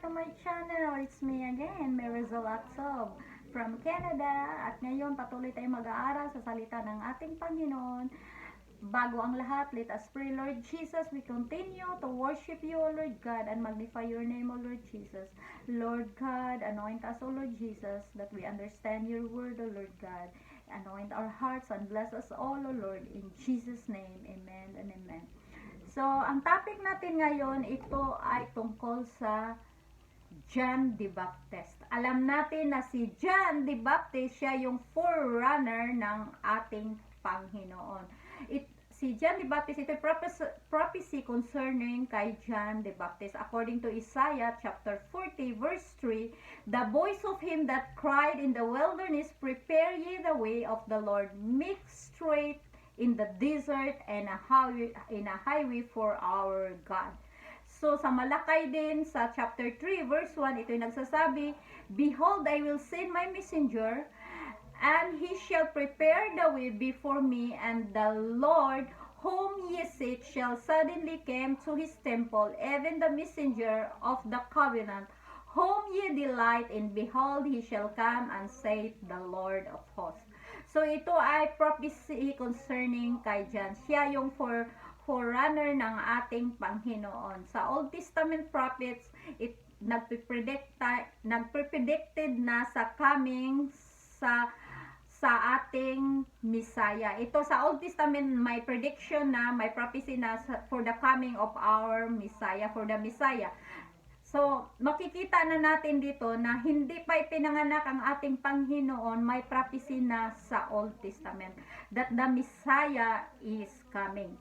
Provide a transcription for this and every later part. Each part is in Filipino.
to my channel. It's me again, Marisol Atsob from Canada. At ngayon, patuloy tayong mag-aaral sa salita ng ating Panginoon. Bago ang lahat, let us pray. Lord Jesus, we continue to worship you, O Lord God, and magnify your name, O Lord Jesus. Lord God, anoint us, O Lord Jesus, that we understand your word, O Lord God. Anoint our hearts and bless us all, O Lord. In Jesus' name, amen and amen. So, ang topic natin ngayon, ito ay tungkol sa John the Baptist. Alam natin na si John the Baptist, siya yung forerunner ng ating Panginoon. Si John the Baptist, ito prophecy concerning kay John the Baptist. According to Isaiah chapter 40 verse 3, the voice of him that cried in the wilderness, prepare ye the way of the Lord, make straight in the desert and a highway for our God. So sa Malakay din sa chapter 3 verse 1, ito yung nagsasabi, behold, I will send my messenger, and he shall prepare the way before me, and the Lord whom ye seek shall suddenly come to his temple, even the messenger of the covenant, whom ye delight in, behold, he shall come, and saith the Lord of hosts. So ito ay prophecy concerning kay John. Siya yung forerunner ng ating Panginoon. Sa Old Testament prophets, nagpredicted na sa coming sa ating Messiah. Ito sa Old Testament may prediction na, may prophecy na for the coming of our Messiah, for the Messiah. So, makikita na natin dito na hindi pa ipinanganak ang ating Panginoon, may prophecy na sa Old Testament that the Messiah is coming.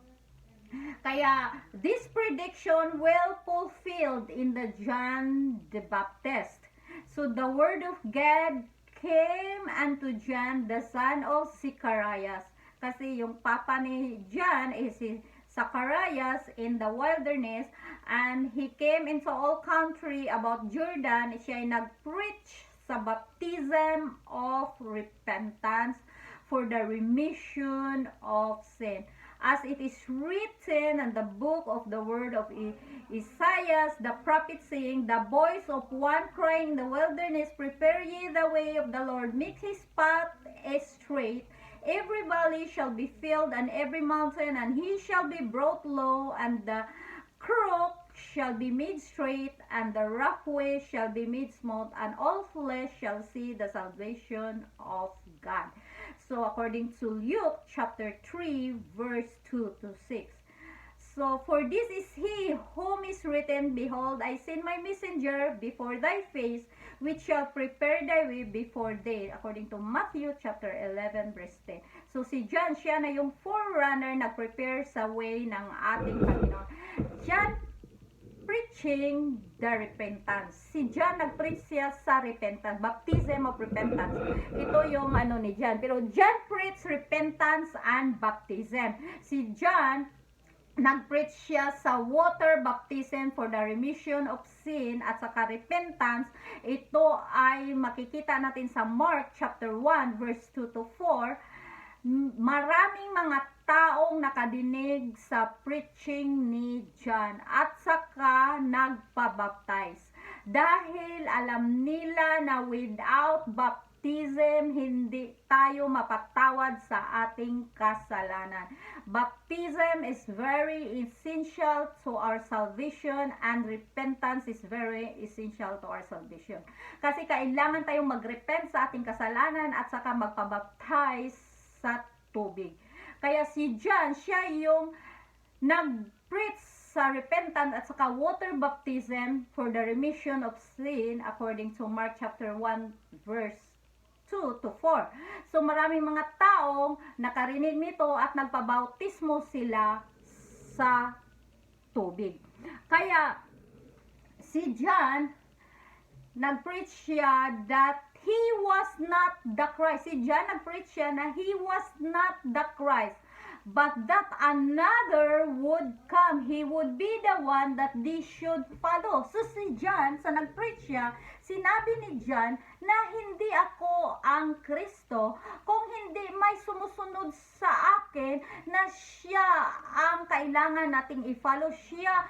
Kaya, this prediction well fulfilled in the John the Baptist. So, the word of God came unto John, the son of Zacharias. Kasi yung papa ni John is si Zacharias in the wilderness, and he came into all country about Jordan. Siya ay nag-preach sa baptism of repentance for the remission of sin. As it is written in the book of the word of Isaiah, the prophet, saying, the voice of one crying in the wilderness, prepare ye the way of the Lord, make his path straight. Every valley shall be filled, and every mountain, and he shall be brought low, and the crook shall be made straight, and the rough way shall be made smooth, and all flesh shall see the salvation of God. So, according to Luke chapter 3, verse 2 to 6. So, for this is he whom is written, behold, I send my messenger before thy face, which shall prepare thy way before thee. According to Matthew chapter 11, verse 10. So, si John, siya na yung forerunner, nag-prepare sa way ng ating Panginoon. John preaching the repentance. Si John nag-preach siya sa repentance, baptism of repentance. Ito yung ni John. Pero John preach repentance and baptism. Si John nag-preach siya sa water baptism for the remission of sin at saka repentance. Ito ay makikita natin sa Mark chapter 1 verse 2 to 4. Maraming mga taong nakadinig sa preaching ni John at saka nagpabaptize. Dahil alam nila na without baptism, hindi tayo mapatawad sa ating kasalanan. Baptism is very essential to our salvation, and repentance is very essential to our salvation. Kasi kailangan tayong magrepent sa ating kasalanan at saka magpabaptize sa tubig. Kaya si John, siya yung nag-preach sa repentance at saka water baptism for the remission of sin according to Mark chapter 1 verse 2 to 4. So maraming mga taong nakarinig nito at nagpabautismo sila sa tubig. Kaya si John, nag-preach siya that he was not the Christ. Si John nag-preach siya na he was not the Christ, but that another would come. He would be the one that they should follow. So si John, sa nag-preach siya, sinabi ni John na hindi ako ang Kristo, kung hindi may sumusunod sa akin na siya ang kailangan nating i-follow. Siya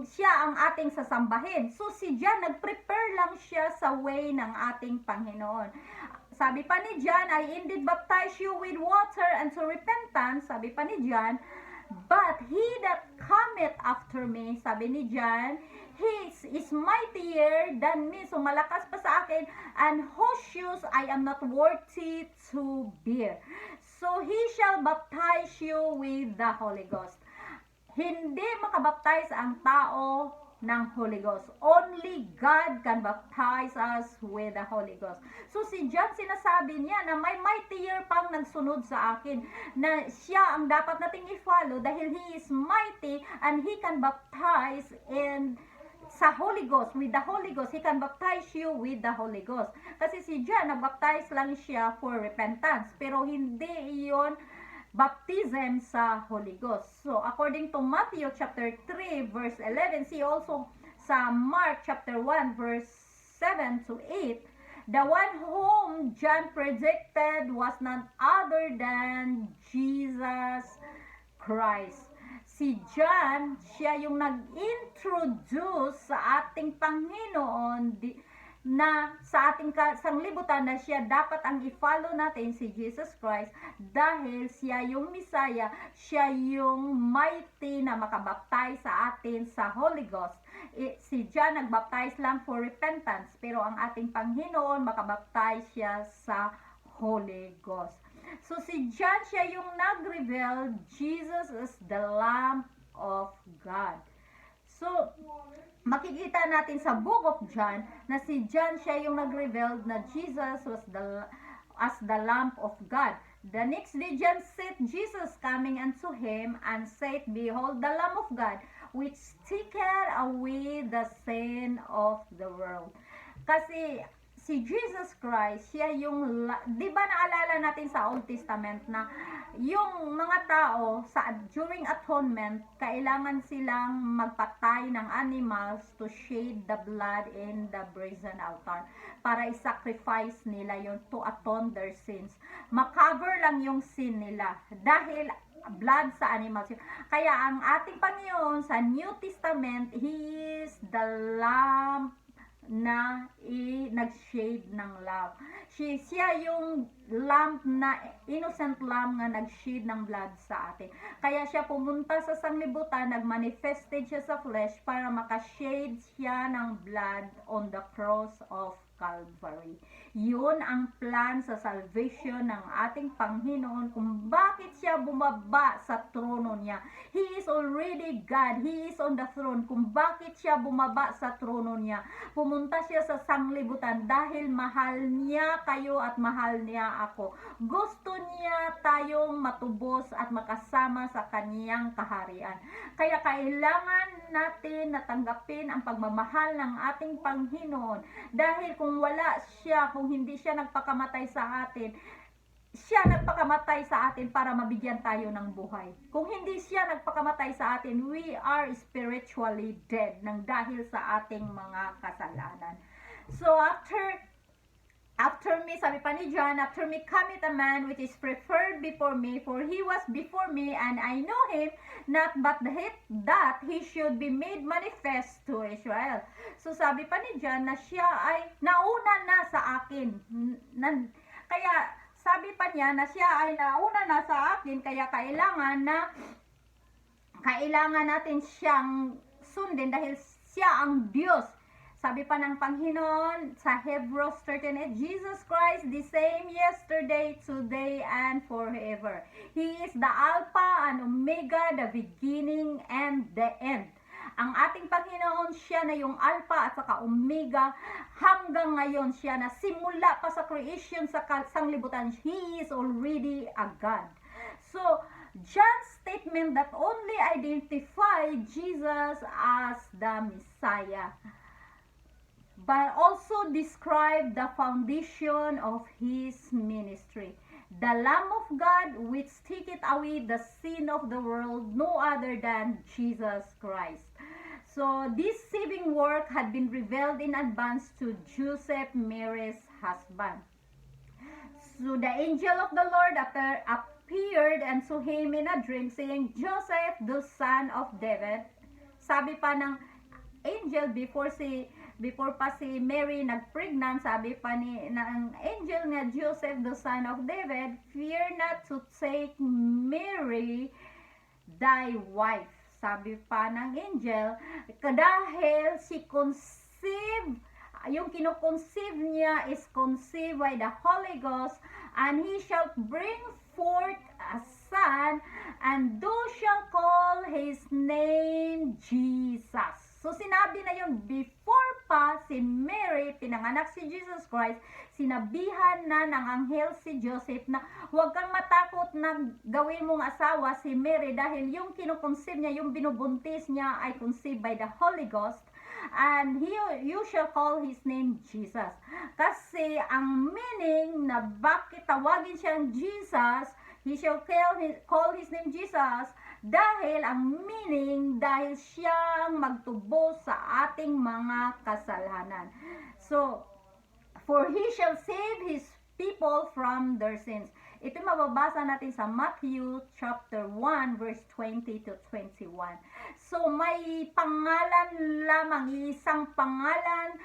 siya ang ating sasambahin. So si John, nag-prepare lang siya sa way ng ating Panginoon. Sabi pa ni John, I indeed baptize you with water unto repentance. Sabi pa ni John, but he that cometh after me, sabi ni John, he is mightier than me. So malakas pa sa akin, and whose shoes I am not worthy to bear. So he shall baptize you with the Holy Ghost. Hindi makabaptize ang tao ng Holy Ghost. Only God can baptize us with the Holy Ghost. So si John, sinasabi niya na may mightier pang nagsunod sa akin, na siya ang dapat nating i-follow dahil he is mighty and he can baptize sa Holy Ghost, with the Holy Ghost. He can baptize you with the Holy Ghost. Kasi si John, nag-baptize lang siya for repentance, pero hindi iyon baptism sa Holy Ghost. So, according to Matthew chapter 3 verse 11, see also sa Mark chapter 1 verse 7 to 8, the one whom John predicted was none other than Jesus Christ. Si John, siya yung nag-introduce sa ating Panginoon na sa ating sanglibutan na siya dapat ang i-follow natin si Jesus Christ dahil siya yung Messiah, siya yung mighty na makabaptize sa atin sa Holy Ghost. Si John nagbaptize lang for repentance, pero ang ating Panginoon makabaptize siya sa Holy Ghost. So si John, siya yung nag-reveal Jesus is the Lamb of God. So makikita natin sa book of John na si John, siya yung nag-reveal na Jesus was as the Lamb of God. The next day John said Jesus coming unto him and said, behold the Lamb of God which taketh away the sin of the world. Kasi si Jesus Christ, siya yung, di ba naalala natin sa Old Testament na yung mga tao during atonement, kailangan silang magpatay ng animals to shed the blood in the brazen altar para i-sacrifice nila yun to atone their sins. Makover lang yung sin nila dahil blood sa animals. Kaya ang ating Panginoon sa New Testament, He is the Lamb na nag-shade ng love. Siya yung lamb na, innocent lamb nga nag-shade ng blood sa atin. Kaya siya pumunta sa sanglibutan, nag-manifested siya sa flesh para maka-shade siya ng blood on the cross of Calvary. Yun ang plan sa salvation ng ating Panginoon, kung bakit siya bumaba sa trono niya. He is already God. He is on the throne. Kung bakit siya bumaba sa trono niya. Pumunta siya sa sanglibutan dahil mahal niya kayo at mahal niya ako. Gusto niya tayong matubos at makasama sa kaniyang kaharian. Kaya kailangan natin natanggapin ang pagmamahal ng ating Panginoon. Dahil kung wala siya, kung hindi siya nagpakamatay sa atin, siya nagpakamatay sa atin para mabigyan tayo ng buhay. Kung hindi siya nagpakamatay sa atin, we are spiritually dead nang dahil sa ating mga kasalanan. So after me, sabi pa ni John, after me cometh a man which is preferred before me, for he was before me, and I know him not, but that he should be made manifest to Israel. So sabi pa ni John na siya ay nauna na sa akin. Kaya sabi pa niya na siya ay nauna na sa akin, kaya kailangan natin siyang sundin dahil siya ang Diyos. Sabi pa ng Panginoon sa Hebrews 13:8, Jesus Christ the same yesterday, today, and forever. He is the Alpha and Omega, the beginning and the end. Ang ating Panginoon, siya na yung Alpha at saka Omega. Hanggang ngayon, siya na simula pa sa creation sa sanglibutan. He is already a God. So, John's statement that only identify Jesus as the Messiah, but also describe the foundation of his ministry. The Lamb of God which taketh away the sin of the world, no other than Jesus Christ. So this saving work had been revealed in advance to Joseph, Mary's husband. So the angel of the Lord appeared unto him in a dream, saying, Joseph, the son of David, sabi pa ng angel before pa si Mary nagpregnant, sabi pa ng angel nga Joseph, the son of David, fear not to take Mary thy wife. Sabi pa ng angel, dahil si conceive, yung kinukonceive niya is conceived by the Holy Ghost, and he shall bring forth a son, and thou shall call his name Jesus. So, sinabi na yung before pa si Mary, pinanganak si Jesus Christ, sinabihan na ng anghel si Joseph na huwag kang matakot na gawin mong asawa si Mary dahil yung kinukonceive niya, yung binubuntis niya ay conceived by the Holy Ghost, and you shall call his name Jesus. Kasi ang meaning na bakit tawagin siyang Jesus, he shall call his name Jesus, dahil ang meaning, dahil siyang magtubo sa ating mga kasalanan. So, for he shall save his people from their sins. Ito mababasa natin sa Matthew chapter 1 verse 20 to 21. So may pangalan lamang, isang pangalan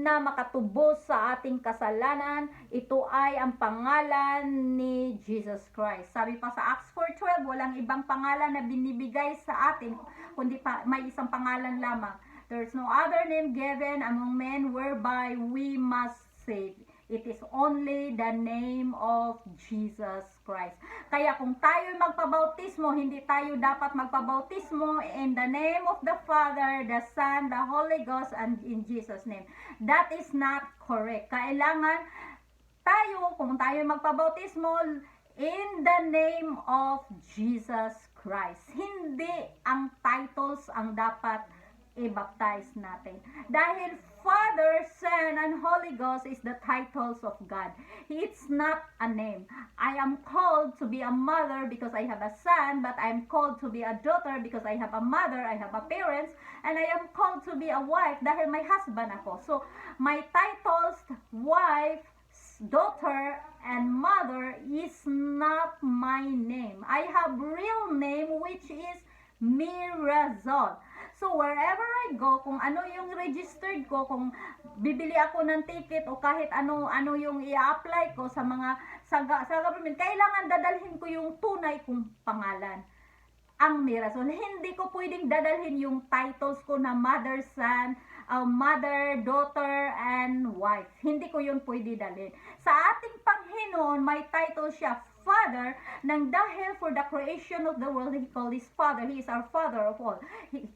na makatubos sa ating kasalanan. Ito ay ang pangalan ni Jesus Christ. Sabi pa sa Acts 4:12, walang ibang pangalan na binibigay sa atin kundi may isang pangalan lamang. There's no other name given among men whereby we must save. It is only the name of Jesus Christ. Kaya kung tayo magpabautismo, hindi tayo dapat magpabautismo in the name of the Father, the Son, the Holy Ghost, and in Jesus' name. That is not correct. Kailangan tayo, kung tayo magpabautismo, in the name of Jesus Christ. Hindi ang titles ang dapat i-baptize natin. Dahil Father, Son, and Holy Ghost is the titles of God. It's not a name. I am called to be a mother because I have a son, but I am called to be a daughter because I have a mother, I have a parents, and I am called to be a wife dahil may husband ako. So, my titles, wife, daughter, and mother is not my name. I have real name which is Mirazol. So, wherever I go, kung ano yung registered ko, kung bibili ako ng ticket o kahit ano yung i-apply ko sa mga sa government, kailangan dadalhin ko yung tunay kong pangalan, ang Mirazol. Hindi ko pwedeng dadalhin yung titles ko na mother, son, mother, daughter, and wife. Hindi ko yun pwede dalhin. Sa ating Panginoon, may title siya, Father, nang dahil for the creation of the world, He called His Father. He is our Father of all.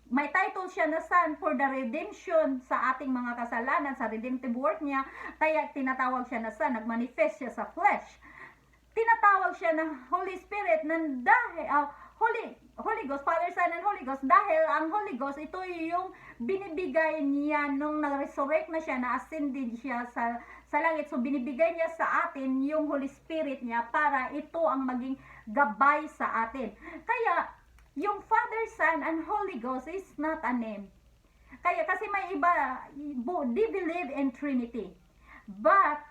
May title siya na Son for the redemption sa ating mga kasalanan, sa redemptive work niya, kaya tinatawag siya na Son, nagmanifest siya sa flesh. Tinatawag siya na Holy Spirit, nang dahil, Holy Ghost, Father, Son, and Holy Ghost, dahil ang Holy Ghost, ito yung binibigay niya nung nag-resurrect na siya, na-ascended siya sa langit. So, binibigay niya sa atin yung Holy Spirit niya para ito ang maging gabay sa atin. Kaya, yung Father, Son, and Holy Ghost is not a name. Kaya, kasi may iba, they believe in Trinity. But,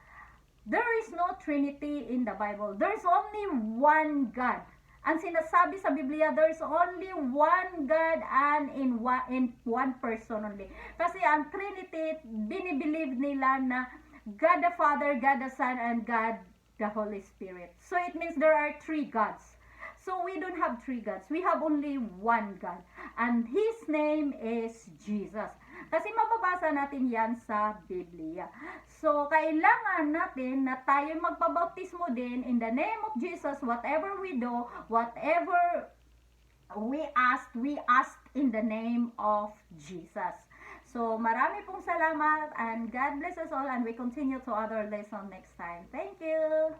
there is no Trinity in the Bible. There's only one God. Ang sinasabi sa Biblia, there's only one God and in one person only. Kasi ang Trinity, binibilieve nila na God the Father, God the Son, and God the Holy Spirit. So it means there are three gods. So we don't have three gods. We have only one God. And His name is Jesus. Kasi mababasa natin yan sa Biblia. So, kailangan natin na tayo magpabautismo din in the name of Jesus. Whatever we do, whatever we ask in the name of Jesus. So, marami pong salamat and God bless us all, and we continue to other lesson next time. Thank you!